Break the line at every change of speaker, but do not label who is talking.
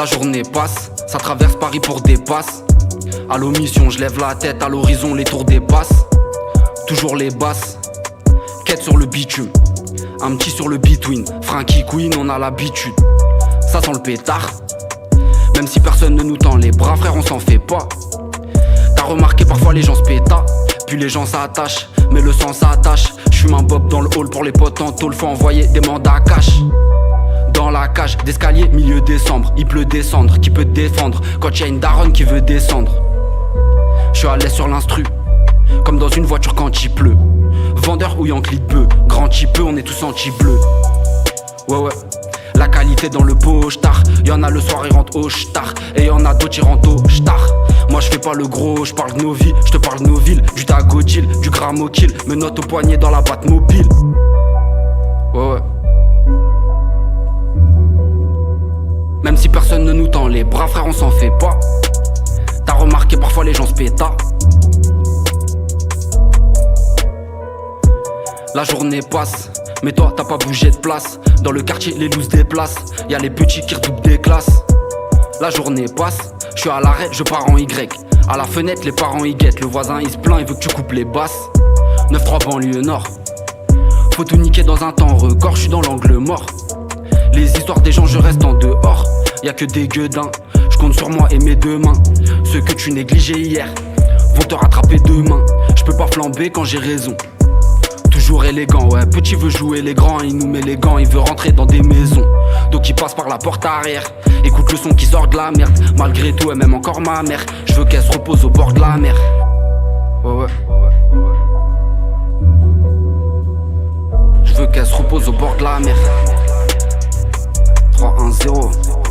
journée passe, ça traverse Paris pour des passes. À l'omission, je lève la tête, à l'horizon les tours dépassent. Toujours les basses, quête sur le bitume. Un petit sur le between, Frankie Queen, on a l'habitude. Ça sent le pétard, même si personne ne nous tend les bras, frère, on s'en fait pas. T'as remarqué parfois les gens se péta, puis les gens s'attachent, mais le sang s'attache. J'fume un bob dans le hall pour les potes en tôle, faut envoyer des mandats cash. Dans la cage d'escalier, milieu décembre, il pleut descendre, qui peut te défendre quand y'a une daronne qui veut descendre. J'suis à l'aise sur l'instru, comme dans une voiture quand il pleut. Vendeur ou Yankee de bœuf, grand peu, on est tous anti-bleu. Ouais, la qualité dans le poche-tard. Y'en a le soir ils rentrent au shtar, et y'en a d'autres ils rentrent au shtar. Moi je fais pas le gros, je parle de nos vies, je te parle de nos villes. Du tagodil, du gramme au kill, me note au poignet dans la batte mobile. Ouais. Même si personne ne nous tend les bras, frère, on s'en fait pas. T'as remarqué parfois les gens se péta. La journée passe, mais toi t'as pas bougé de place. Dans le quartier les loups se déplacent, y'a les petits qui redoublent des classes. La journée passe, je suis à l'arrêt, je pars en Y. À la fenêtre les parents y guettent, le voisin il se plaint, il veut que tu coupes les basses. 9-3 banlieue nord, faut tout niquer dans un temps record, je suis dans l'angle mort. Les histoires des gens je reste en dehors, y'a que des gueudins, je compte sur moi et mes deux mains. Ceux que tu négligeais hier vont te rattraper demain. Je peux pas flamber quand j'ai raison. Toujours élégant, ouais, petit veut jouer les grands, il nous met les gants, il veut rentrer dans des maisons. Donc il passe par la porte arrière, écoute le son qui sort de la merde. Malgré tout, et même encore ma mère, je veux qu'elle se repose au bord de la mer. Ouais. Je veux qu'elle se repose au bord de la mer. 3-1-0